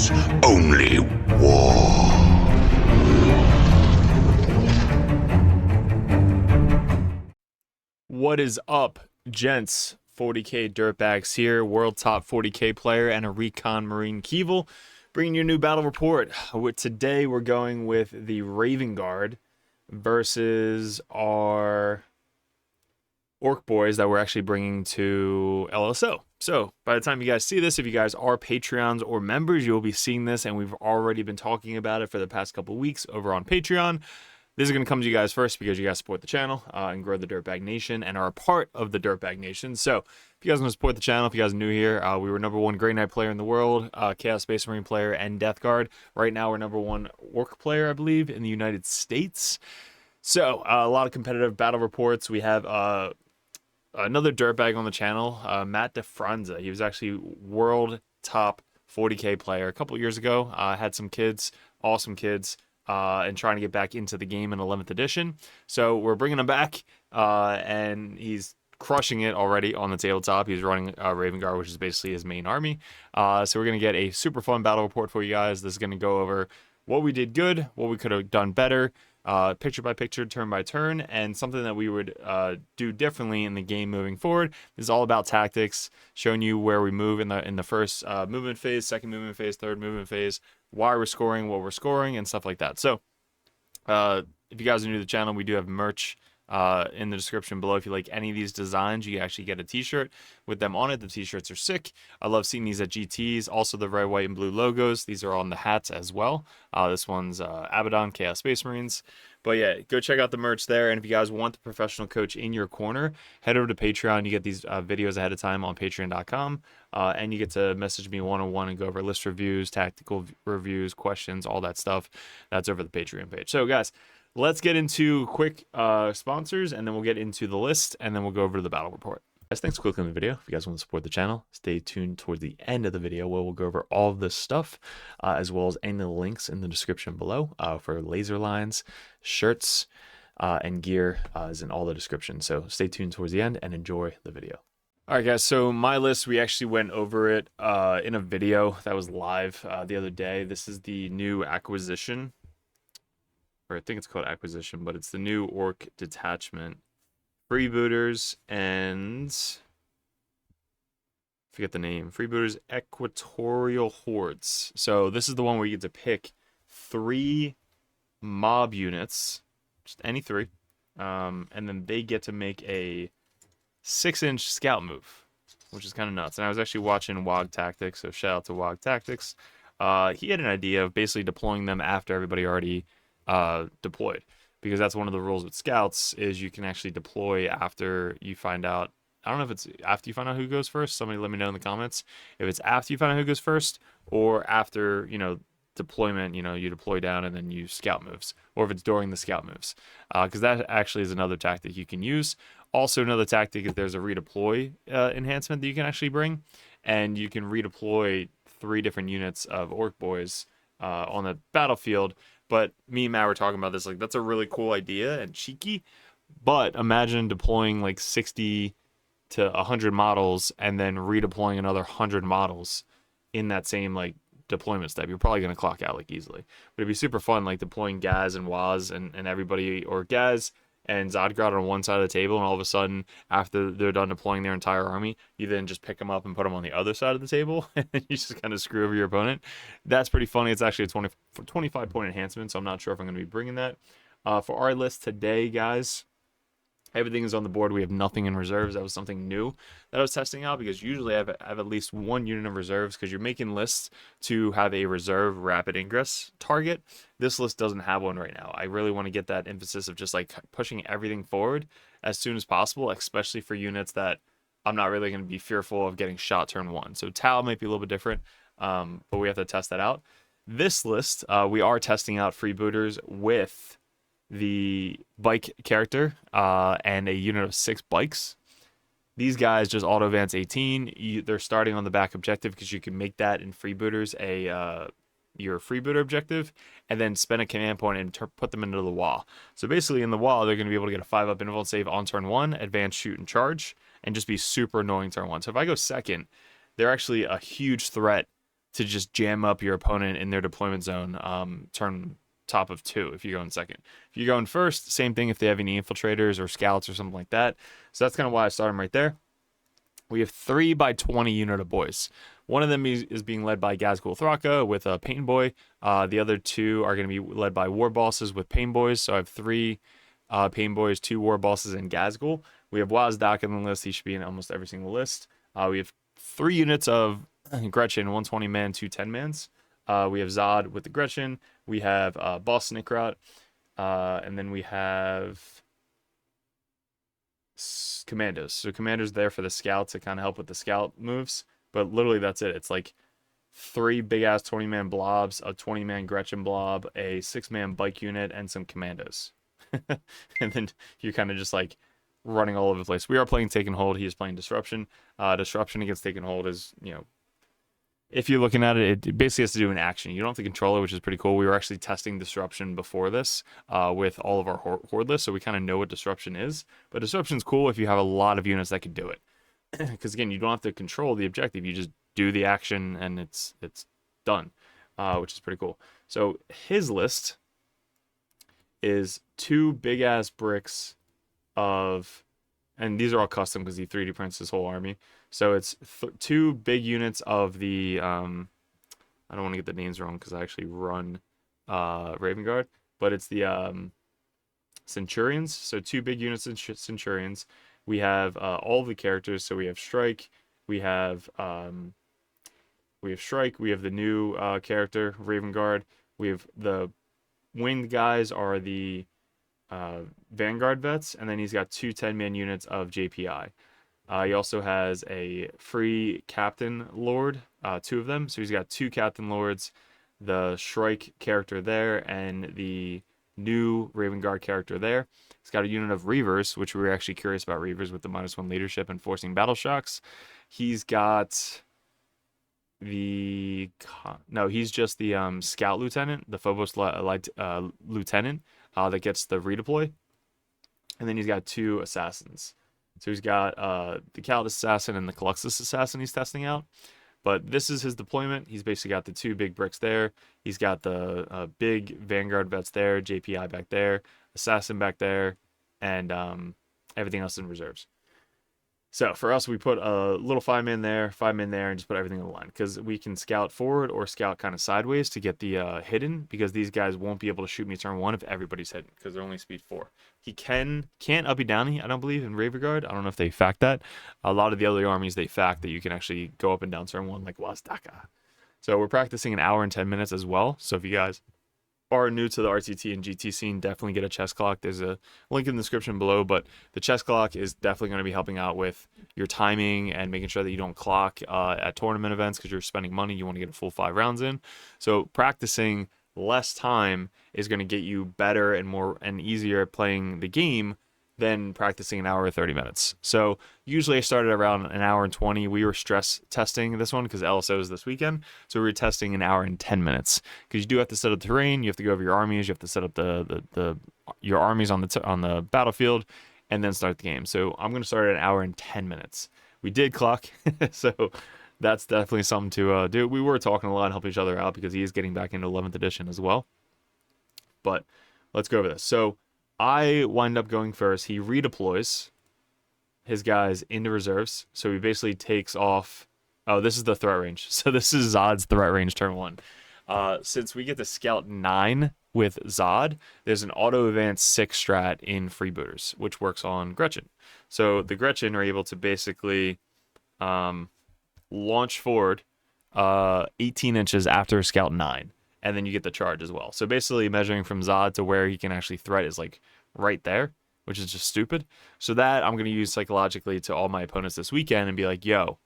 peace, only war. What is up, gents? 40k Dirtbags here, world top 40k player and a Recon Marine Keevil, bringing you a new battle report. Today we're going with the Raven Guard versus our Ork boys that we're actually bringing to LSO. So by the time you guys see this, if you guys are Patreons or members, you'll be seeing this, and we've already been talking about it for the past couple weeks over on Patreon. This is going to come to you guys first because you guys support the channel and grow the Dirtbag Nation and are a part of the Dirtbag Nation. So if you guys want to support the channel, if you guys are new here, we were #1 Grey Knight player in the world, Chaos Space Marine player, and Death Guard. Right now we're #1 Ork player, I believe, in the United States. So a lot of competitive battle reports. We have another Dirtbag on the channel, Matt DeFranza. He was actually world top 40k player a couple years ago. Had some kids, awesome kids. And trying to get back into the game in 11th edition. So we're bringing him back, and he's crushing it already on the tabletop. He's running Raven Guard, which is basically his main army. So we're going to get a super fun battle report for you guys. This is going to go over what we did good, what we could have done better, picture by picture, turn by turn, and something that we would do differently in the game moving forward. This is all about tactics, showing you where we move in the first movement phase, second movement phase, third movement phase, why we're scoring, what we're scoring, and stuff like that. So if you guys are new to the channel, we do have merch in the description below. If you like any of these designs, you actually get a t-shirt with them on it. The t-shirts are sick. I love seeing these at GTs. Also the red, white, and blue logos. These are on the hats as well. This one's Abaddon, Chaos Space Marines. But yeah, go check out the merch there. And if you guys want the professional coach in your corner, head over to Patreon. You get these videos ahead of time on patreon.com. And you get to message me one-on-one and go over list reviews, tactical reviews, questions, all that stuff. That's over the Patreon page. So guys, let's get into quick sponsors, and then we'll get into the list, and then we'll go over to the battle report. Guys, thanks for clicking on the video. If you guys want to support the channel, stay tuned towards the end of the video where we'll go over all of this stuff, as well as any of the links in the description below for laser lines, shirts, and gear is in all the description. So stay tuned towards the end and enjoy the video. All right, guys, so my list, we actually went over it in a video that was live the other day. This is the new acquisition, or I think it's called acquisition, but it's the new Ork detachment. Freebooters and forget the name. Freebooters Equatorial Hordes. So this is the one where you get to pick 3 mob units, just any 3, and then they get to make a 6-inch scout move, which is kind of nuts. And I was actually watching Wog Tactics, so shout out to Wog Tactics. He had an idea of basically deploying them after everybody already deployed, because that's one of the rules with scouts is you can actually deploy after you find out. I don't know if it's after you find out who goes first. Somebody let me know in the comments if it's after you find out who goes first, or after, you know, deployment, you know, you deploy down and then you scout moves, or if it's during the scout moves, because that actually is another tactic you can use. Also, another tactic is there's a redeploy enhancement that you can actually bring, and you can redeploy 3 different units of Ork boys on the battlefield. But me and Matt were talking about this, like, that's a really cool idea and cheeky, but imagine deploying like 60 to 100 models and then redeploying another 100 models in that same like deployment step. You're probably going to clock out like easily, but it'd be super fun, like deploying Gaz and Waz and everybody, or Gaz and Zodgrad on one side of the table, and all of a sudden, after they're done deploying their entire army, you then just pick them up and put them on the other side of the table, and you just kind of screw over your opponent. That's pretty funny. It's actually a 25-point enhancement, so I'm not sure if I'm going to be bringing that. For our list today, guys, everything is on the board. We have nothing in reserves. That was something new that I was testing out, because usually I have at least 1 unit of reserves, because you're making lists to have a reserve rapid ingress target. This list doesn't have one right now. I really want to get that emphasis of just like pushing everything forward as soon as possible, especially for units that I'm not really going to be fearful of getting shot turn 1. So Tal might be a little bit different, but we have to test that out. This list, we are testing out freebooters with the bike character and a unit of 6 bikes. These guys just auto advance 18. They're starting on the back objective, because you can make that in freebooters your freebooter objective, and then spend a command point and put them into the wall. So basically in the wall, they're going to be able to get a 5-up interval save on turn 1, advance, shoot, and charge, and just be super annoying turn 1. So if I go second, they're actually a huge threat to just jam up your opponent in their deployment zone turn top of 2 if you're going second. If you're going first, same thing if they have any infiltrators or scouts or something like that. So that's kind of why I started them right there. We have 3 by 20 unit of boys. One of them is being led by Gazgul Thraka with a Pain Boy. The other 2 are going to be led by War Bosses with Pain Boys. So I have 3 Pain Boys, 2 War Bosses, and Gazgul. We have Wazdak in the list. He should be in almost every single list. We have 3 units of Gretchen, 120 man, 2 10-mans. We have Zod with the Gretchen. We have Boss Snickrot. And then we have Commandos. So Commandos there for the Scout to kind of help with the Scout moves. But literally that's it. It's like 3 big-ass 20-man blobs, a 20-man Gretchen blob, a 6-man bike unit, and some Commandos. And then you're kind of just like running all over the place. We are playing Take and Hold. He is playing Disruption. Disruption against Take and Hold is, if you're looking at it, it basically has to do an action. You don't have to control it, which is pretty cool. We were actually testing Disruption before this with all of our Horde lists, so we kind of know what Disruption is. But Disruption's cool if you have a lot of units that can do it. Because, again, you don't have to control the objective. You just do the action, and it's done, which is pretty cool. So his list is 2 big-ass bricks of... And these are all custom because he 3D prints his whole army. So it's 2 big units of the... I don't want to get the names wrong because I actually run Raven Guard. But it's the Centurions. So 2 big units of Centurions. We have all the characters. So we have Strike. We have Strike. We have the new character, Raven Guard. We have the winged guys are the... Vanguard vets, and then he's got 2 10-man units of JPI. He also has a free Captain Lord, 2 of them. So he's got 2 Captain Lords, the Shrike character there, and the new Raven Guard character there. He's got a unit of Reavers, which we were actually curious about Reavers with the -1 leadership and forcing battle shocks. He's got he's just the Scout Lieutenant, the Phobos Lieutenant, that gets the redeploy. And then he's got 2 assassins. So he's got the Calidus Assassin and the Caluxus Assassin he's testing out. But this is his deployment. He's basically got the 2 big bricks there. He's got the big Vanguard vets there, JPI back there, Assassin back there, and everything else in reserves. So for us, we put a little 5-man there, 5-man there, and just put everything in the line. Because we can scout forward or scout kind of sideways to get the hidden, because these guys won't be able to shoot me turn 1 if everybody's hidden, because they're only speed 4. He can't uppy downy, I don't believe, in Raven Guard. I don't know if they fact that. A lot of the other armies, they fact that you can actually go up and down turn 1 like Wazdaka. So we're practicing an hour and 10 minutes as well. So if you guys are new to the RTT and GT scene, definitely get a chess clock. There's a link in the description below, but the chess clock is definitely going to be helping out with your timing and making sure that you don't clock at tournament events because you're spending money. You want to get a full 5 rounds in. So practicing less time is going to get you better and more and easier at playing the game than practicing an hour or 30 minutes. So usually I started around an hour and 20. We were stress testing this one because LSO is this weekend. So we were testing an hour and 10 minutes because you do have to set up the terrain. You have to go over your armies. You have to set up your armies on the battlefield and then start the game. So I'm going to start at an hour and 10 minutes. We did clock. So that's definitely something to do. We were talking a lot and helping each other out because he is getting back into 11th edition as well. But let's go over this. So I wind up going first. He redeploys his guys into reserves. So he basically takes off. Oh, this is the threat range. So this is Zod's threat range turn 1. Since we get to Scout 9 with Zod, there's an auto advance 6 strat in Freebooters, which works on Gretchen. So the Gretchen are able to basically launch forward 18 inches after Scout 9. And then you get the charge as well. So basically measuring from Zod to where he can actually threat is like right there, which is just stupid. So that I'm going to use psychologically to all my opponents this weekend and be like, yo,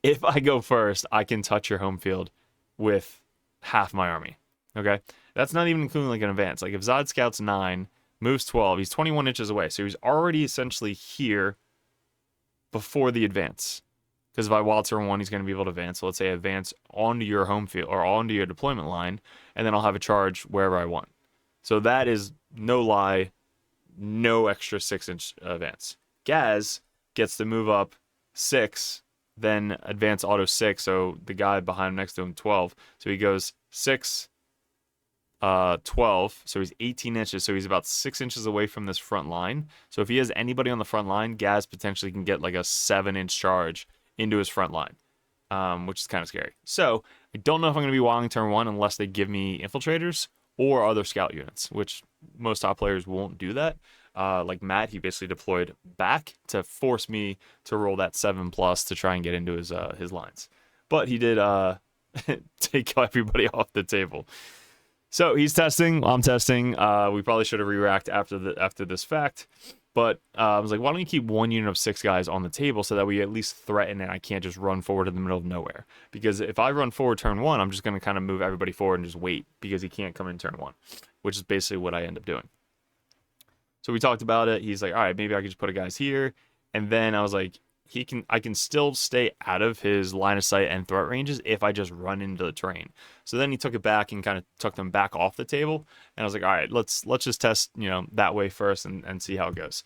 if I go first, I can touch your home field with half my army. Okay? That's not even including like an advance. Like if Zod scouts 9, moves 12, he's 21 inches away. So he's already essentially here before the advance. Because if I wild turn 1, he's going to be able to advance. So let's say advance onto your home field or onto your deployment line, and then I'll have a charge wherever I want. So that is no lie, no extra 6-inch advance. Gaz gets to move up 6 then advance auto 6, so the guy behind him next to him 12. So he goes 6, 12, so he's 18 inches, so he's about 6 inches away from this front line. So if he has anybody on the front line, Gaz potentially can get like a 7-inch charge into his front line, which is kind of scary. So I don't know if I'm going to be wilding turn 1 unless they give me infiltrators or other scout units, which most top players won't do that. Like Matt, he basically deployed back to force me to roll that 7+ to try and get into his lines. But he did take everybody off the table. So he's testing, I'm testing. We probably should have re-racked after this fact. But I was like, why don't you keep 1 unit of 6 guys on the table so that we at least threaten and I can't just run forward in the middle of nowhere. Because if I run forward turn 1, I'm just going to kind of move everybody forward and just wait because he can't come in turn 1, which is basically what I end up doing. So we talked about it. He's like, all right, maybe I could just put a guys here. And then I was like, I can still stay out of his line of sight and threat ranges if I just run into the terrain. So then he took it back and kind of took them back off the table. And I was like, all right, let's just test, that way first and see how it goes.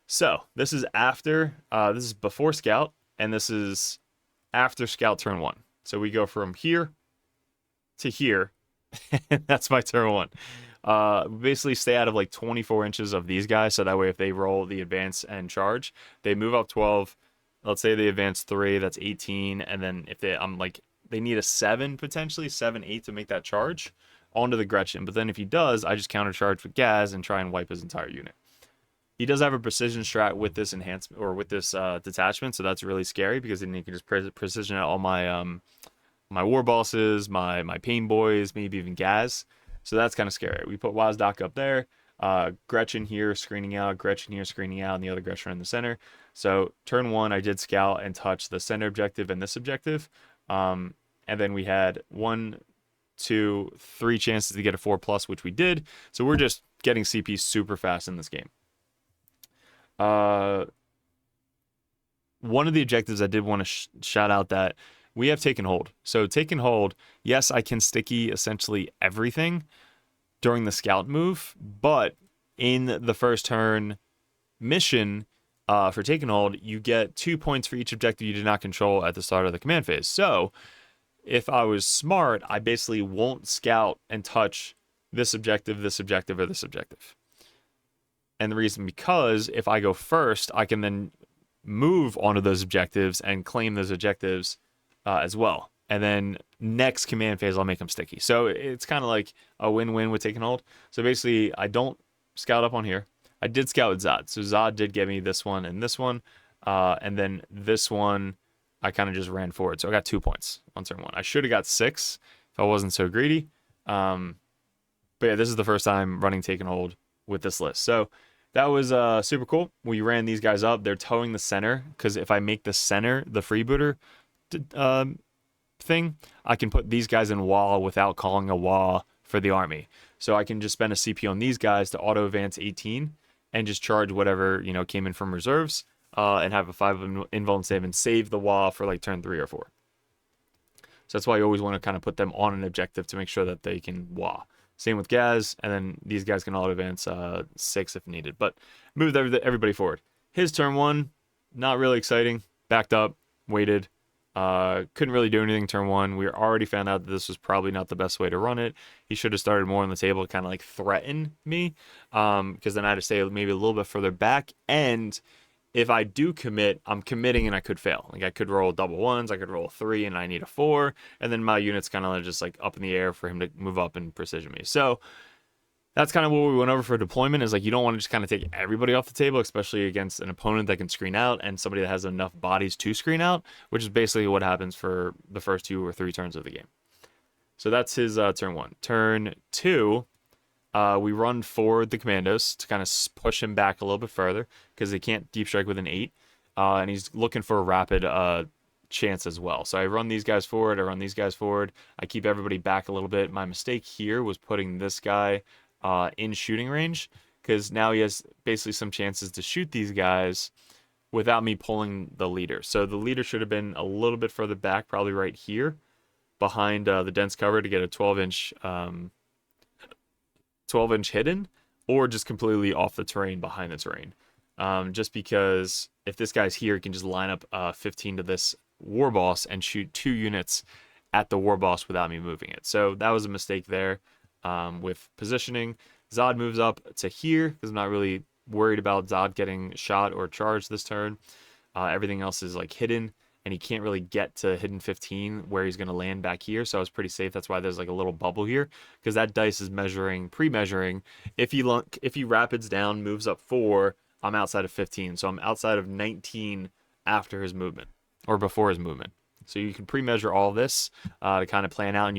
So this is this is before scout, and this is after scout turn 1. So we go from here to here, and that's my turn 1. Basically stay out of like 24 inches of these guys, so that way if they roll the advance and charge, they move up 12. Let's say they advance 3, that's 18, and then if they need a 7 potentially, 7, 8 to make that charge onto the Gretchen. But then if he does, I just countercharge with Gaz and try and wipe his entire unit. He does have a precision strat with this enhancement or with this detachment, so that's really scary because then you can just precision out all my my war bosses, my pain boys, maybe even Gaz. So that's kind of scary. We put Wazdock up there. Gretchen here screening out, Gretchen here screening out, and the other Gretchen in the center. So turn 1, I did scout and touch the center objective and this objective. And then we had 1, 2, 3 chances to get a 4+, which we did. So we're just getting CP super fast in this game. One of the objectives I did want to shout out that we have taken hold. So taken hold, yes, I can sticky essentially everything during the scout move, but in the first turn mission for taken hold, you get 2 points for each objective you did not control at the start of the command phase. So if I was smart, I basically won't scout and touch this objective, or this objective. And the reason because if I go first, I can then move onto those objectives and claim those objectives as well. And then next command phase, I'll make them sticky. So it's kind of like a win-win with taking hold. So basically, I don't scout up on here. I did scout with Zod. So Zod did get me this one and this one. And then this one, I kind of just ran forward. So I got 2 points on turn 1. I should have got 6 if I wasn't so greedy. But yeah, this is the first time running taken hold with this list. So that was super cool. We ran these guys up. They're towing the center because if I make the center the freebooter thing, I can put these guys in wall without calling a wall for the army. So I can just spend a CP on these guys to auto advance 18 and just charge whatever came in from reserves and have a 5 invuln save and save the wall for like turn 3 or 4. So that's why you always want to kind of put them on an objective to make sure that they can wah. Same with Gaz, and then these guys can auto advance 6 if needed. But moved everybody forward. His turn 1, not really exciting. Backed up, waited. Couldn't really do anything turn 1. We already found out that this was probably not the best way to run it. He should have started more on the table to kind of like threaten me, because then I had to stay maybe a little bit further back. And if I do commit, I'm committing and I could fail. Like I could roll double 1s, I could roll 3 and I need a 4, and then my unit's kind of just like up in the air for him to move up and precision me. So that's kind of what we went over for deployment, is like you don't want to just kind of take everybody off the table, especially against an opponent that can screen out and somebody that has enough bodies to screen out, which is basically what happens for the first 2 or 3 turns of the game. So that's his turn 1. Turn 2, we run forward the commandos to kind of push him back a little bit further because they can't deep strike with an 8. And he's looking for a rapid chance as well. So I run these guys forward. I keep everybody back a little bit. My mistake here was putting this guy in shooting range, because now he has basically some chances to shoot these guys without me pulling the leader. So the leader should have been a little bit further back, probably right here behind the dense cover to get a 12-inch 12-inch hidden, or just completely off the terrain behind the terrain. Just because if this guy's here, he can just line up 15 to this war boss and shoot 2 units at the war boss without me moving it. So that was a mistake there with positioning. Zod moves up to here because I'm not really worried about Zod getting shot or charged this turn. Everything else is like hidden, and he can't really get to hidden 15 where he's going to land back here. So I was pretty safe. That's why there's like a little bubble here, because that dice is pre-measuring. If he rapids down, moves up 4, I'm outside of 15. So I'm outside of 19 after his movement or before his movement. So you can pre-measure all this to kind of plan out, and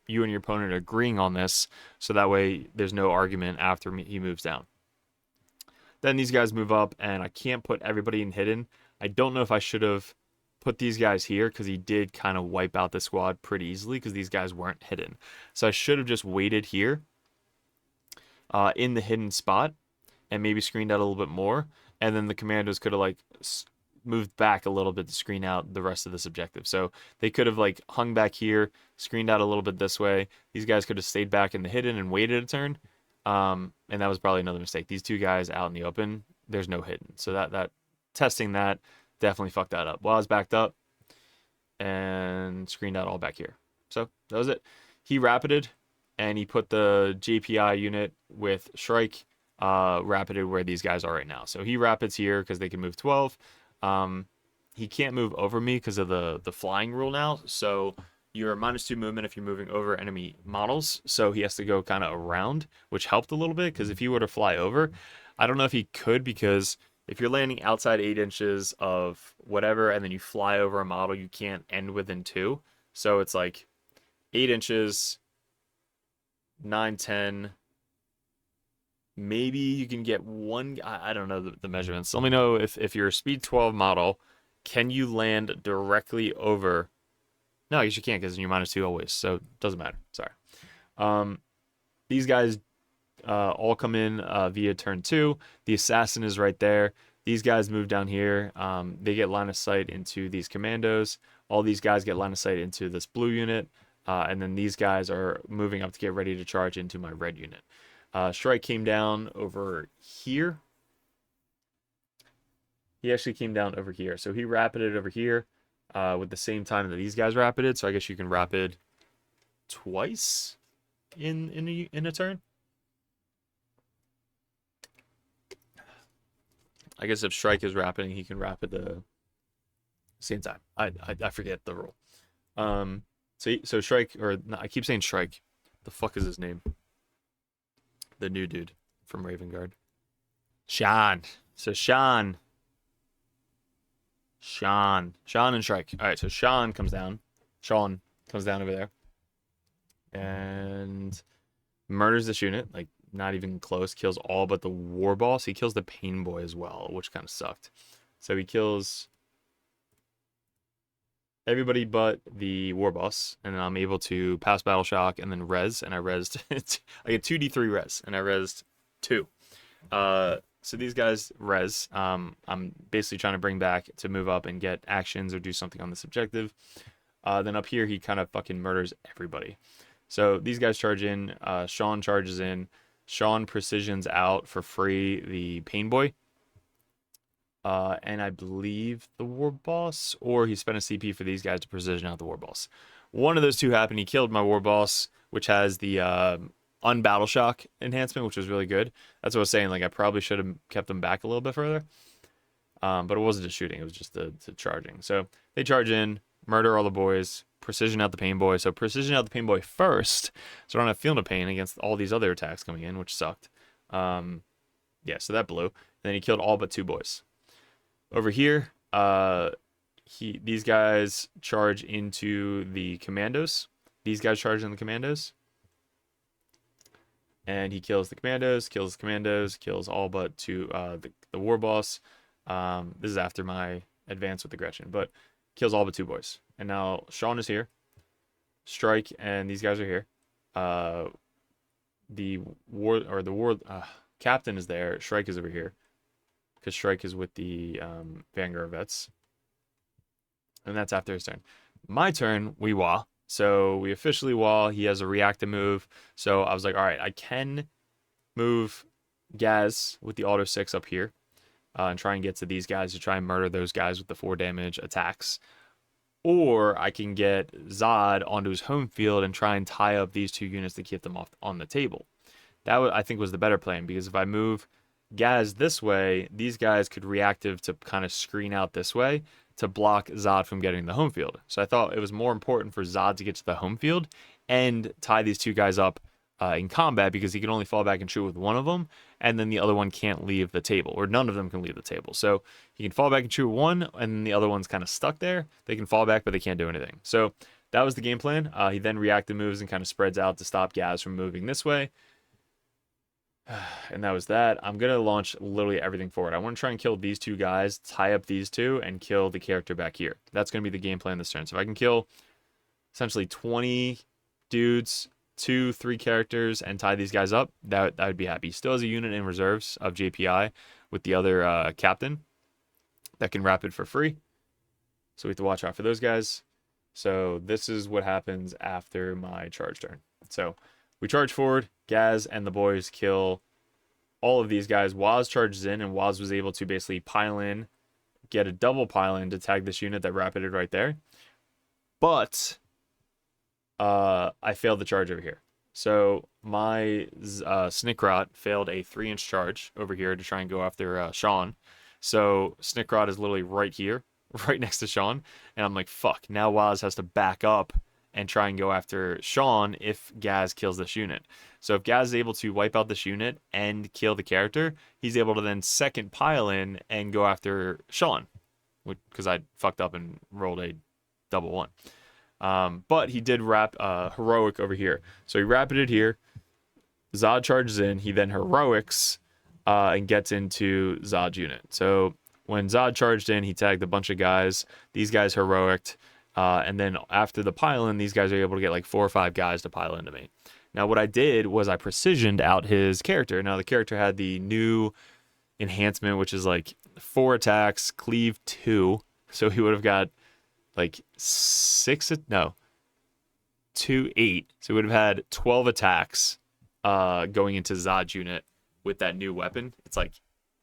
you and your opponent are agreeing on this, so that way there's no argument after he moves down. Then these guys move up, and I can't put everybody in hidden. I don't know if I should have put these guys here, because he did kind of wipe out the squad pretty easily because these guys weren't hidden. So I should have just waited here in the hidden spot and maybe screened out a little bit more, and then the commandos could have like moved back a little bit to screen out the rest of this objective. So they could have like hung back here, screened out a little bit this way. These guys could have stayed back in the hidden and waited a turn. And that was probably another mistake. These 2 guys out in the open, there's no hidden. So that testing that definitely fucked that up. Well, I was backed up and screened out all back here. So that was it. He rapided, and he put the JPI unit with Shrike rapided where these guys are right now. So he rapids here because they can move 12. He can't move over me because of the flying rule now. So you're -2 movement if you're moving over enemy models. So he has to go kind of around, which helped a little bit, because if he were to fly over, I don't know if he could, because if you're landing outside 8 inches of whatever and then you fly over a model, you can't end within 2. So it's like 8 inches, 9, 10. Maybe you can get 1. I don't know the measurements. Let me know if you're a speed 12 model, can you land directly over? No, I guess you can't, because you're -2 always. So it doesn't matter. Sorry. These guys all come in via turn 2. The assassin is right there. These guys move down here. They get line of sight into these commandos. All these guys get line of sight into this blue unit. And then these guys are moving up to get ready to charge into my red unit. Shrike came down over here. He actually came down over here. So he rapided over here with the same time that these guys rapided. So I guess you can rapid twice in a turn. I guess if Shrike is rapiding, he can rapid the same time. I forget the rule. So Shrike, or no, I keep saying Shrike. The fuck is his name? The new dude from Raven Guard. Sean. So Sean and Shrike. All right, so Sean comes down over there and murders this unit, like not even close. Kills all but the war boss. He kills the pain boy as well, which kind of sucked. So he kills everybody but the war boss, and then I'm able to pass battle shock and then res, and I resed. I get 2d3 res, and I resed 2. So these guys res. I'm basically trying to bring back to move up and get actions or do something on this objective. Then up here, he kind of fucking murders everybody. So these guys charge in. Sean charges in. Sean precisions out for free the pain boy. And I believe the war boss, or he spent a CP for these guys to precision out the war boss. One of those two happened. He killed my war boss, which has the unbattle shock enhancement, which was really good. That's what I was saying. Like, I probably should have kept them back a little bit further. But it wasn't just shooting. It was just the charging. So they charge in, murder all the boys, precision out the pain boy. So precision out the pain boy first, so I don't have field of pain against all these other attacks coming in, which sucked. Yeah, so that blew. And then he killed all but 2 boys. Over here, these guys charge into the commandos. These guys charge in the commandos. And he kills the commandos, kills all but 2, the war boss. This is after my advance with the Gretchen, but kills all but 2 boys. And now Sean is here. Strike and these guys are here. The war captain is there. Shrike is over here, because Shrike is with the Vanguard vets. And that's after his turn. My turn, we wah. So we officially wah. He has a reactive move. So I was like, all right, I can move Gaz with the auto 6 up here and try and get to these guys to try and murder those guys with the 4 damage attacks. or I can get Zod onto his home field and try and tie up these two units to keep them off on the table. That I think was the better plan, because if I move Gaz this way, these guys could reactive to kind of screen out this way to block Zod from getting the home field. So I thought it was more important for Zod to get to the home field and tie these two guys up in combat, because he can only fall back and shoot with one of them, and then the other one can't leave the table, or none of them can leave the table. So he can fall back and shoot one, and then the other one's kind of stuck there. They can fall back, but they can't do anything. So that was the game plan. He then reactive moves and kind of spreads out to stop Gaz from moving this way. And that was that. I'm going to launch literally everything forward. I want to try and kill these two guys, tie up these two, and kill the character back here. That's going to be the game plan this turn. So if I can kill essentially 20 dudes, 2-3 characters, and tie these guys up, that would be happy. He still has a unit in reserves of JPI with the other captain that can rapid for free. So we have to watch out for those guys. So this is what happens after my charge turn. So we charge forward, Gaz and the boys kill all of these guys. Waz charges in, and Waz was able to basically pile in, get a double pile in to tag this unit that rapided right there. But I failed the charge over here. So my Snickrot failed a 3-inch charge over here to try and go after Sean. So Snickrot is literally right here, right next to Sean. And I'm like, fuck, now Waz has to back up and try and go after Sean if Gaz kills this unit. So if Gaz is able to wipe out this unit and kill the character, he's able to then second pile in and go after Sean, because I fucked up and rolled a double one. But he did wrap heroic over here. So he rapided here. Zod charges in. He then heroics and gets into Zod's unit. So when Zod charged in, he tagged a bunch of guys. These guys heroiced. And then after the pile-in, these guys are able to get like 4 or 5 guys to pile into me. Now, what I did was I precisioned out his character. Now, the character had the new enhancement, which is like 4 attacks, cleave 2. So he would have got like 2, 8. So he would have had 12 attacks going into Zod's unit with that new weapon. It's like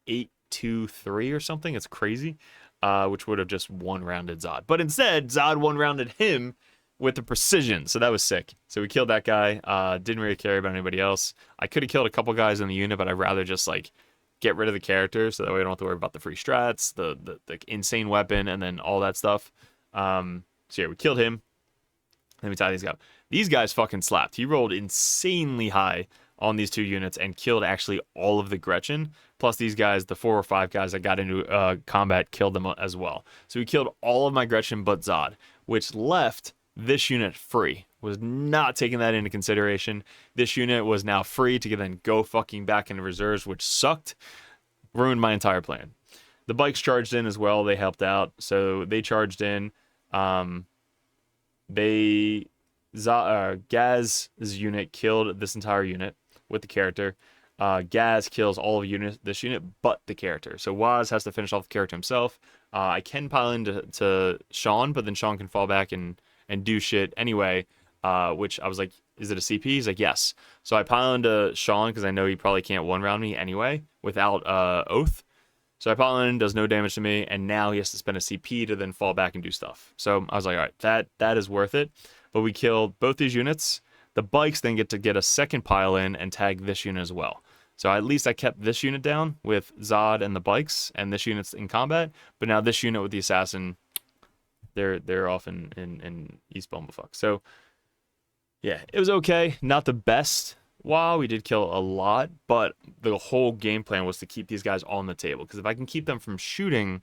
8, 2, 3 or something. It's crazy. Which would have just one-rounded Zod. But instead, Zod one-rounded him with the precision. So that was sick. So we killed that guy. Didn't really care about anybody else. I could have killed a couple guys in the unit, but I'd rather just like get rid of the character so that way I don't have to worry about the free strats, the insane weapon, and then all that stuff. So yeah, we killed him. Let me tie these guys up. These guys fucking slapped. He rolled insanely high on these 2 units and killed actually all of the Gretchen. Plus these guys, the 4 or 5 guys that got into combat, killed them as well. So we killed all of my Gretchen but Zod, which left this unit free. Was not taking that into consideration. This unit was now free to then go fucking back into reserves, which sucked. Ruined my entire plan. The bikes charged in as well. They helped out. So they charged in. Gaz's unit killed this entire unit with the character. Gaz kills all of this unit but the character. So Waz has to finish off the character himself. I can pile into Sean, but then Sean can fall back and do shit anyway, which I was like, is it a CP? He's like, yes. So I pile into Sean because I know he probably can't one-round me anyway without Oath. So I pile in, does no damage to me, and now he has to spend a CP to then fall back and do stuff. So I was like, all right, that is worth it. But we killed both these units. The bikes then get to get a second pile in and tag this unit as well. So at least I kept this unit down with Zod and the bikes, and this unit's in combat. But now this unit with the assassin, they're off in East Bumblefuck. So yeah, it was okay. Not the best. Wow, we did kill a lot, but the whole game plan was to keep these guys on the table. Because if I can keep them from shooting,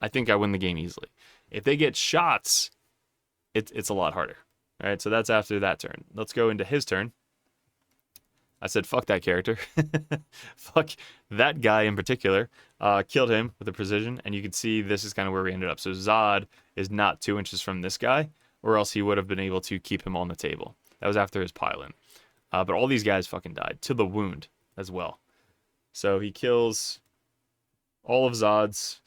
I think I win the game easily. If they get shots, it's a lot harder. All right, so that's after that turn. Let's go into his turn. I said, fuck that character. Fuck that guy in particular. Killed him with a precision, and you can see this is kind of where we ended up. So Zod is not 2 inches from this guy, or else he would have been able to keep him on the table. That was after his pile-in. But all these guys fucking died, to the wound as well. So he kills all of Zod's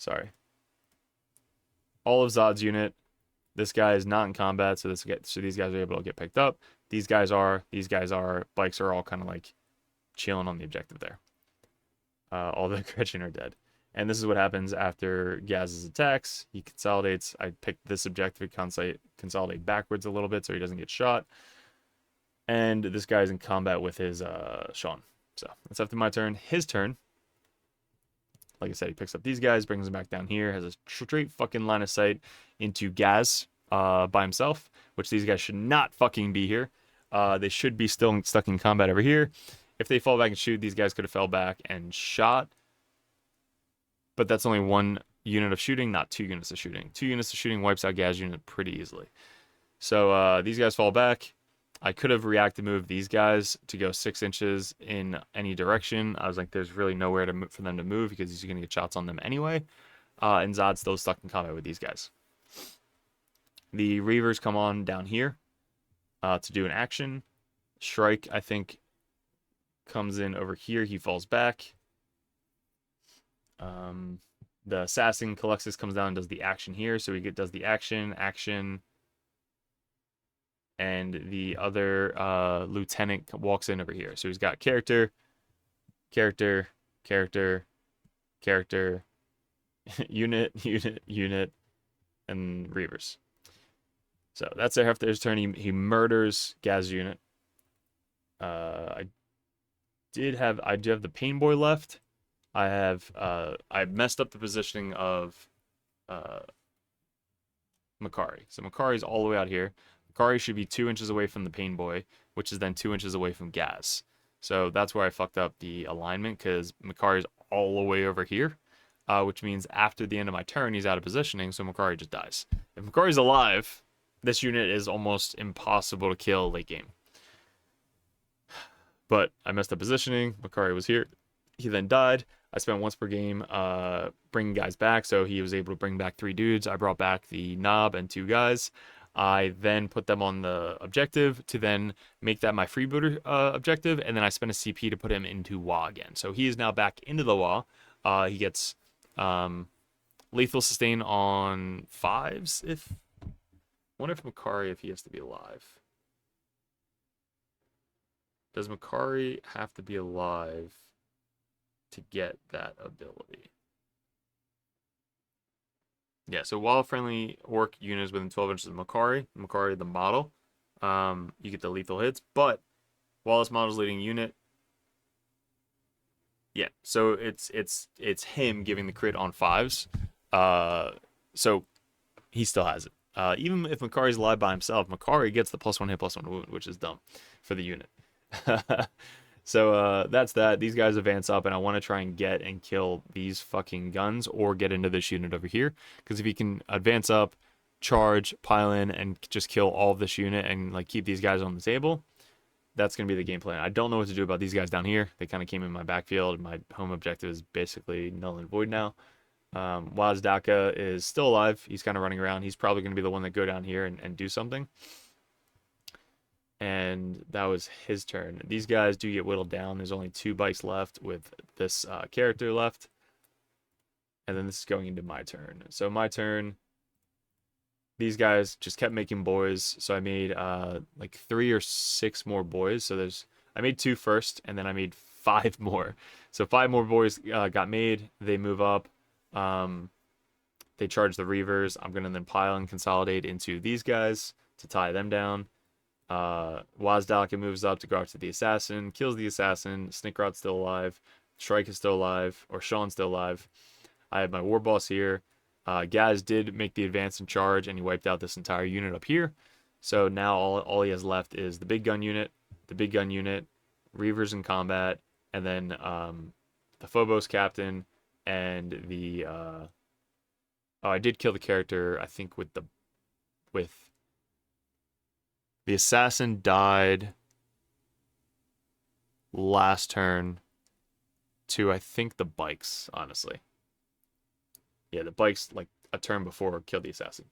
unit. This guy is not in combat, so these guys are able to get picked up. These guys are. Bikes are all kind of like chilling on the objective there. All the Gretchen are dead. And this is what happens after Gaz's attacks. He consolidates. I picked this objective to consolidate backwards a little bit so he doesn't get shot. And this guy's in combat with his Sean. So that's after my turn. His turn. Like I said, he picks up these guys, brings them back down here, has a straight fucking line of sight into Gaz by himself, which these guys should not fucking be here. They should be still stuck in combat over here. If they fall back and shoot, these guys could have fell back and shot. But that's only 1 unit of shooting, not 2 units of shooting. 2 units of shooting wipes out Gaz unit pretty easily. So these guys fall back. I could have reacted move these guys to go 6 inches in any direction. I was like, there's really nowhere for them to move because he's going to get shots on them anyway. And Zod's still stuck in combat with these guys. The Reavers come on down here to do an action. Shrike, I think, comes in over here. He falls back. The Assassin Calyxus comes down and does the action here. So he does the action, and the other lieutenant walks in over here. So he's got character, unit, and Reavers. So that's after his turn. He murders Gaz unit. I do have the Pain Boy left. I messed up the positioning of Makari. So Makari's all the way out here. Makari should be 2 inches away from the Pain Boy, which is then 2 inches away from Gaz. So that's where I fucked up the alignment, because Makari's all the way over here, which means after the end of my turn, he's out of positioning, so Makari just dies. If Makari's alive, this unit is almost impossible to kill late game. But I messed up positioning. Makari was here. He then died. I spent once per game bringing guys back, so he was able to bring back 3 dudes. I brought back the Knob and 2 guys. I then put them on the objective to then make that my freebooter objective, and then I spent a CP to put him into WA again. So he is now back into the WA. He gets lethal sustain on 5s. Wonder if Makari, if he has to be alive. Does Makari have to be alive to get that ability? Yeah, so while friendly Ork unit is within 12 inches of Makari the model, you get the lethal hits. But while this model is leading unit, yeah, so it's him giving the crit on 5s. So he still has it. Even if Makari's alive by himself, Makari gets the +1 hit, +1 wound, which is dumb for the unit. So that's that. These guys advance up, and I want to try and get and kill these fucking guns or get into this unit over here. Because if he can advance up, charge, pile in, and just kill all of this unit and like keep these guys on the table, that's going to be the game plan. I don't know what to do about these guys down here. They kind of came in my backfield. My home objective is basically null and void now. Wazdaka is still alive. He's kind of running around. He's probably going to be the one that go down here and do something. And that was his turn. These guys do get whittled down. There's only 2 bikes left with this character left. And then this is going into my turn. So my turn, these guys just kept making boys. So I made like 3 or 6 more boys. So I made 2 first, and then I made 5 more. So 5 more boys got made. They move up. They charge the Reavers. I'm going to then pile and consolidate into these guys to tie them down. Wazdaka moves up to go after the assassin, kills the assassin. Snickrot's still alive. Shrike is still alive, or Sean's still alive. I have my war boss here. Gaz did make the advance and charge, and he wiped out this entire unit up here. So now all he has left is the big gun unit, Reavers in combat, and then the Phobos captain, and the I did kill the character, I think, with the assassin died last turn to, I think, the bikes, honestly. Yeah, the bikes, like, a turn before killed the assassin.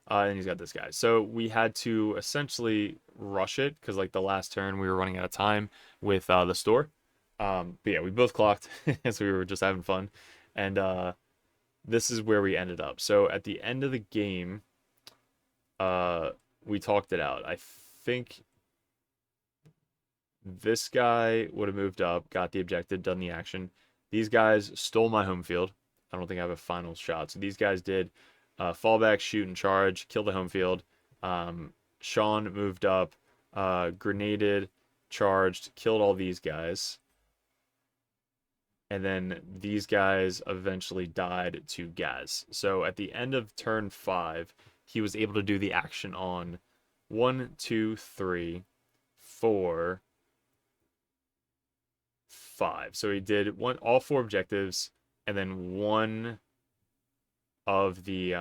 And he's got this guy. So we had to essentially rush it, because, like, the last turn we were running out of time with the store. But yeah, we both clocked, so we were just having fun. And this is where we ended up. So at the end of the game, we talked it out. I think this guy would have moved up, got the objective, done the action. These guys stole my home field. I don't think I have a final shot. So these guys did fallback, shoot, and charge, kill the home field. Sean moved up, grenaded, charged, killed all these guys. And then these guys eventually died to Gaz. So at the end of turn 5, he was able to do the action on 1, 2, 3, 4, 5. So he did all 4 objectives, and then one of the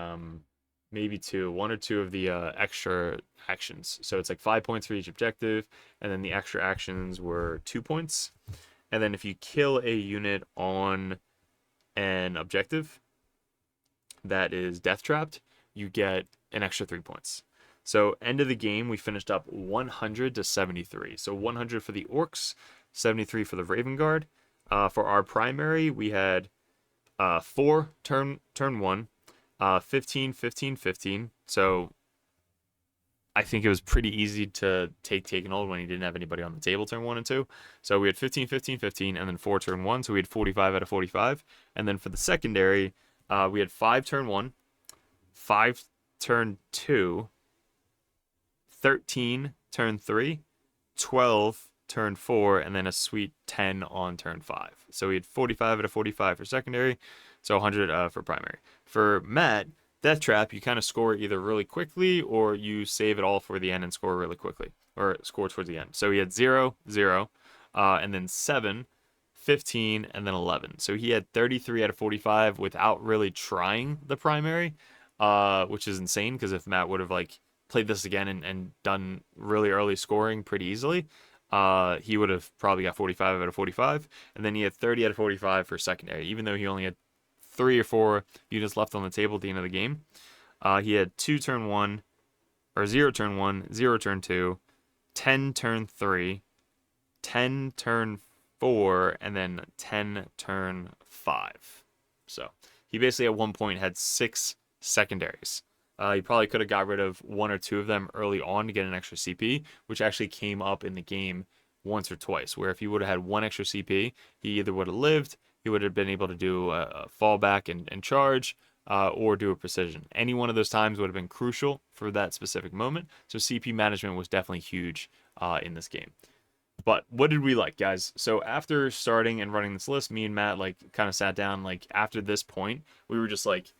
maybe one or two of the extra actions. So it's like 5 points for each objective, and then the extra actions were 2 points. And then if you kill a unit on an objective that is death trapped, you get an extra 3 points. So end of the game, we finished up 100 to 73. So 100 for the Orks, 73 for the Raven Guard. For our primary, we had 4 turn 1, 15, 15, 15. So I think it was pretty easy to take Takenhold when he didn't have anybody on the table turn 1 and 2. So we had 15, 15, 15, and then 4 turn 1. So we had 45 out of 45. And then for the secondary, we had 5 turn 1, 5 turn 2, 13 turn 3, 12 turn 4, and then a sweet 10 on turn 5. So we had 45 out of 45 for secondary, so 100 for primary. For Matt, Death Trap, you kind of score either really quickly or you save it all for the end and score really quickly, or score towards the end. So he had 0, 0, and then 7, 15, and then 11. So he had 33 out of 45 without really trying the primary, which is insane, because if Matt would have like played this again and done really early scoring pretty easily, he would have probably got 45 out of 45. And then he had 30 out of 45 for secondary, even though he only had 3 or 4 units left on the table at the end of the game. He had 2 turn 1, or 0 turn 1, 0 turn 2, 10 turn 3, 10 turn 4, and then 10 turn 5. So he basically at one point had 6 secondaries. He probably could have got rid of 1 or 2 of them early on to get an extra CP, which actually came up in the game once or twice, where if he would have had 1 extra CP, he either would have lived, he would have been able to do a fallback and charge, or do a precision. Any one of those times would have been crucial for that specific moment. So CP management was definitely huge in this game. But what did we like, guys? So after starting and running this list, me and Matt like kind of sat down. Like after this point, we were just like,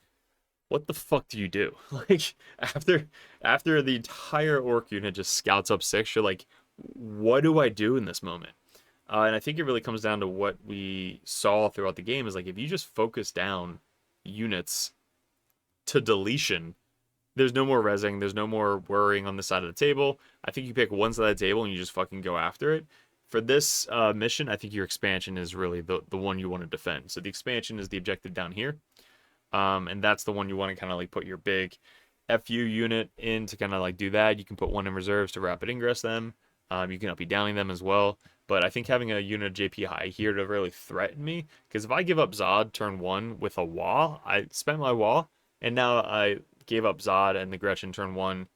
what the fuck do you do? Like after the entire orc unit just scouts up 6, you're like, what do I do in this moment? And I think it really comes down to what we saw throughout the game is like, if you just focus down units to deletion, there's no more rezzing, there's no more worrying on the side of the table. I think you pick one side of the table and you just fucking go after it. For this mission, I think your expansion is really the one you want to defend. So the expansion is the objective down here. And that's the one you want to kind of like put your big FU unit in to kind of like do that. You can put one in reserves to rapid ingress them. You can up be downing them as well. But I think having a unit of JP high here to really threaten me, because if I give up Zod turn 1 with a wall, I spent my wall, and now I gave up Zod and the Gretchen turn 1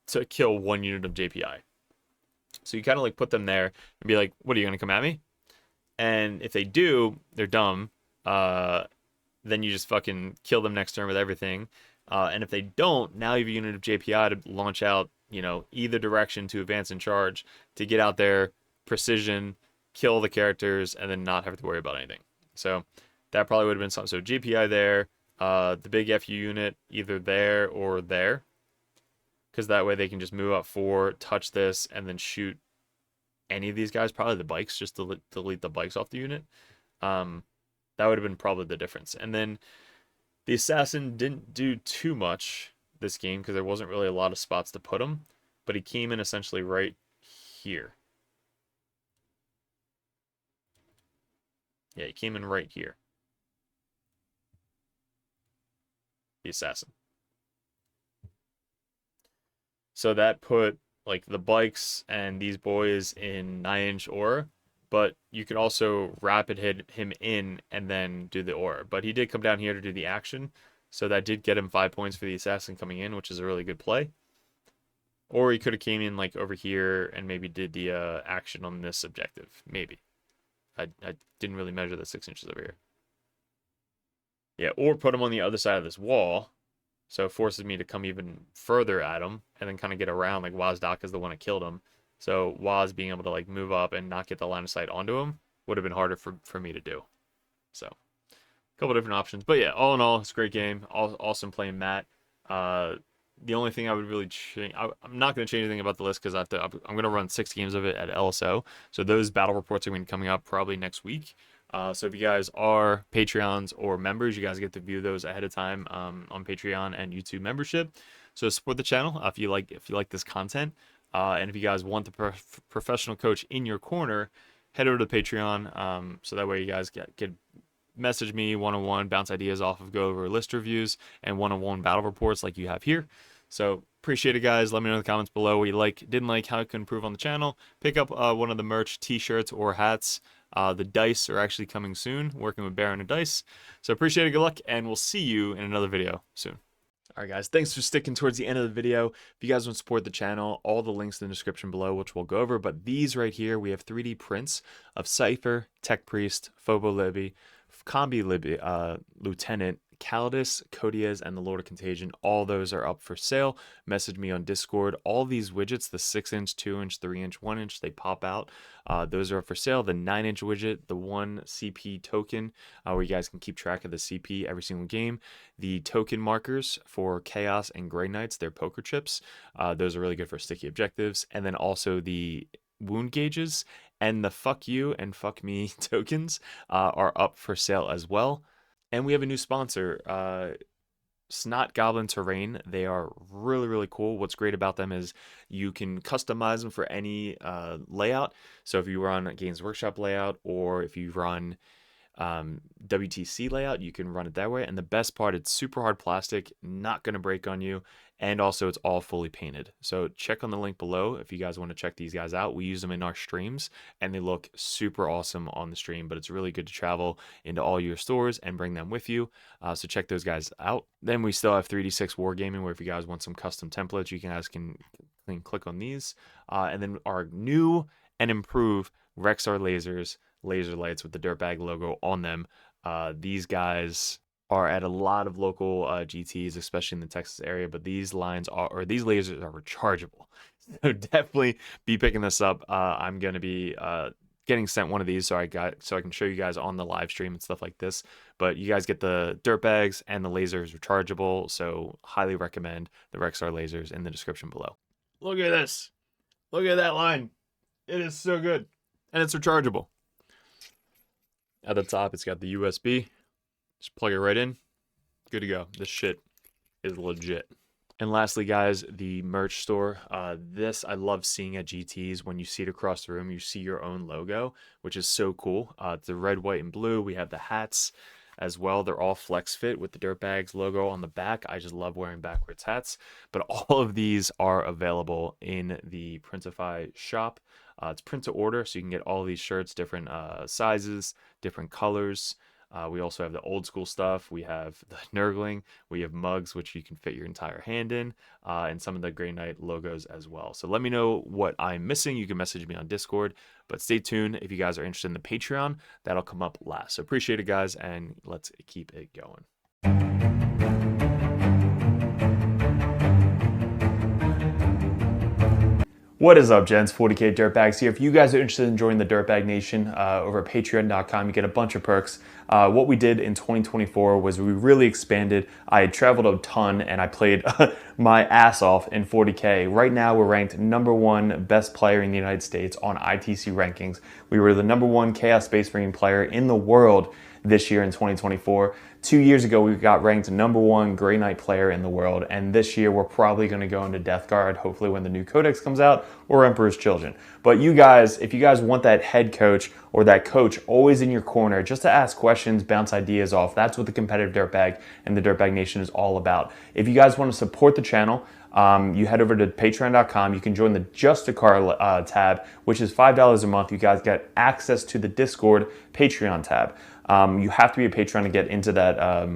to kill 1 unit of JPI. So you kind of like put them there and be like, what, are you going to come at me? And if they do, they're dumb. Then you just fucking kill them next turn with everything. And if they don't, now you have a unit of JPI to launch out, you know, either direction to advance and charge, to get out there, precision, kill the characters, and then not have to worry about anything. So that probably would have been something. So JPI there, the big FU unit either there or there, because that way they can just move up 4, touch this, and then shoot any of these guys. Probably the bikes, just to delete the bikes off the unit. That would have been probably the difference. And then the assassin didn't do too much this game because there wasn't really a lot of spots to put him, but he came in essentially right here. Yeah, he came in right here. The assassin. So that put like the bikes and these boys in 9-inch aura, but you could also rapid hit him in and then do the aura. But he did come down here to do the action, so that did get him 5 points for the assassin coming in, which is a really good play. Or he could have came in like over here and maybe did the action on this objective. Maybe. I didn't really measure the 6 inches over here. Yeah, or put him on the other side of this wall. So it forces me to come even further at him and then kind of get around. Like Wazdak is the one that killed him. So Waz being able to like move up and not get the line of sight onto him would have been harder for me to do. So a couple different options. But yeah, all in all, it's a great game. Awesome playing Matt. The only thing I would really change, I'm not going to change anything about the list because I'm going to run 6 games of it at LSO. So those battle reports are going to be coming up probably next week. So if you guys are Patreons or members, you guys get to view those ahead of time on Patreon and YouTube membership. So support the channel if you like this content. And if you guys want the professional coach in your corner, head over to Patreon. So that way you guys get message me one-on-one, bounce ideas off of, go over list reviews and one-on-one battle reports like you have here. So appreciate it, guys. Let me know in the comments below what you like, didn't like, how I can improve on the channel. Pick up one of the merch, t-shirts or hats. The dice are actually coming soon, working with Baron and Dice. So appreciate it, good luck, and we'll see you in another video soon. All right, guys, thanks for sticking towards the end of the video. If you guys want to support the channel, all the links in the description below, which we'll go over. But these right here, we have 3D prints of Cypher, Tech Priest, Phobo Libby, Combi Libby, Lieutenant, Calidus, Codiez, and the Lord of Contagion. All those are up for sale. Message me on Discord. All these widgets, the 6-inch, 2-inch, 3-inch, 1-inch, they pop out. Those are up for sale. The 9-inch widget, the 1 CP token, where you guys can keep track of the CP every single game. The token markers for Chaos and Grey Knights, they're poker chips. Those are really good for sticky objectives. And then also the wound gauges and the fuck you and fuck me tokens are up for sale as well. And we have a new sponsor, Snot Goblin Terrain. They are really cool. What's great about them is you can customize them for any layout. So if you run a Games Workshop layout or if you run WTC layout, you can run it that way. And the best part, it's super hard plastic, not going to break on you, and also it's all fully painted. So check on the link below if you guys want to check these guys out. We use them in our streams and they look super awesome on the stream, but it's really good to travel into all your stores and bring them with you. So check those guys out. Then we still have 3D6 Wargaming, where if you guys want some custom templates, you guys can click on these. And then our new and improved Rexar lasers, laser lights with the Dirtbag logo on them. These guys are at a lot of local GTs, especially in the Texas area, but these lines are, or these lasers are rechargeable. So definitely be picking this up. I'm going to be getting sent one of these so I can show you guys on the live stream and stuff like this. But you guys get the Dirtbags and the lasers rechargeable, so highly recommend the Rexar lasers in the description below. Look at this. Look at that line. It is so good. And it's rechargeable. At the top, it's got the USB. Just plug it right in. Good to go. This shit is legit. And lastly, guys, the merch store. This I love seeing at GTs. When you see it across the room, you see your own logo, which is so cool. It's the red, white, and blue. We have the hats as well. They're all flex fit with the Dirtbags logo on the back. I just love wearing backwards hats. But all of these are available in the Printify shop. It's print to order, so you can get all these shirts, different sizes, different colors. We also have the old school stuff. We have the Nurgling. We have mugs, which you can fit your entire hand in, and some of the Grey Knight logos as well. So let me know what I'm missing. You can message me on Discord, but stay tuned if you guys are interested in the Patreon. That'll come up last. So appreciate it, guys, and let's keep it going. What is up, gents? 40k Dirtbags here. If you guys are interested in joining the Dirtbag Nation over at patreon.com, you get a bunch of perks. What we did in 2024 was we really expanded. I had traveled a ton and I played my ass off in 40k. Right now we're ranked #1 best player in the United States on ITC rankings. We were the #1 Chaos Space Marine player in the world this year in 2024. 2 years ago, we got ranked #1 Grey Knight player in the world, and this year we're probably going to go into Death Guard, hopefully when the new Codex comes out, or Emperor's Children. But you guys, if you guys want that head coach or that coach always in your corner, just to ask questions, bounce ideas off, that's what the competitive Dirtbag and the Dirtbag Nation is all about. If you guys want to support the channel, you head over to patreon.com. You can join the Just a Car tab, which is $5 a month. You guys get access to the Discord Patreon tab. You have to be a patron to get into that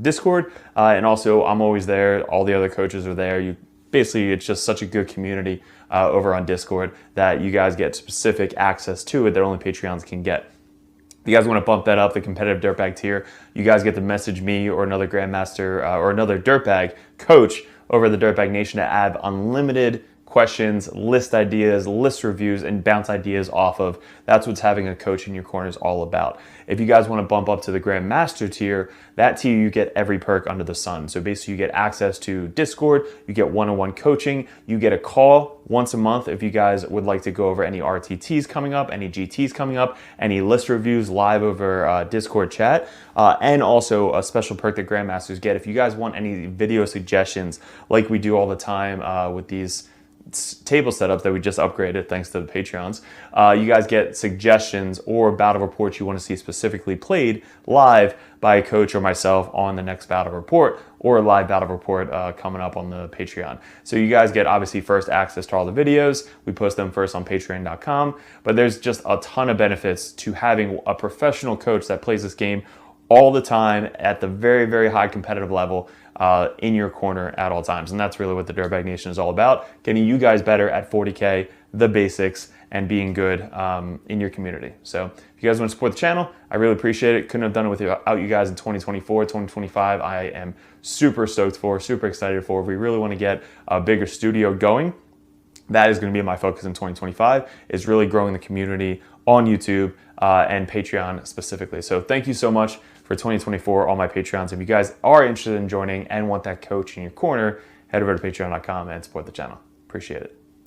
Discord, and also I'm always there. All the other coaches are there. Basically, it's just such a good community over on Discord that you guys get specific access to it that only Patreons can get. If you guys want to bump that up, the competitive dirtbag tier, you guys get to message me or another grandmaster or another dirtbag coach over the Dirtbag Nation to have unlimited questions, list ideas, list reviews, and bounce ideas off of. That's what having a coach in your corner is all about. If you guys want to bump up to the Grandmaster tier, that tier you get every perk under the sun. So basically you get access to Discord, you get one-on-one coaching, you get a call once a month if you guys would like to go over any RTTs coming up, any GTs coming up, any list reviews live over Discord chat, and also a special perk that Grandmasters get. If you guys want any video suggestions like we do all the time with these table setups that we just upgraded thanks to the Patreons, you guys get suggestions or battle reports you want to see specifically played live by a coach or myself on the next battle report, or a live battle report coming up on the Patreon. So you guys get obviously first access to all the videos. We post them first on patreon.com, but there's just a ton of benefits to having a professional coach that plays this game all the time at the very, very high competitive level in your corner at all times. And that's really what the Dirtbag Nation is all about, getting you guys better at 40K, the basics, and being good in your community. So if you guys want to support the channel, I really appreciate it. Couldn't have done it without you guys in 2024, 2025. I am super stoked for, super excited for. If we really want to get a bigger studio going, that is going to be my focus in 2025, is really growing the community on YouTube and Patreon specifically. So thank you so much for 2024, all my Patreons. If you guys are interested in joining and want that coach in your corner, head over to patreon.com and support the channel. Appreciate it.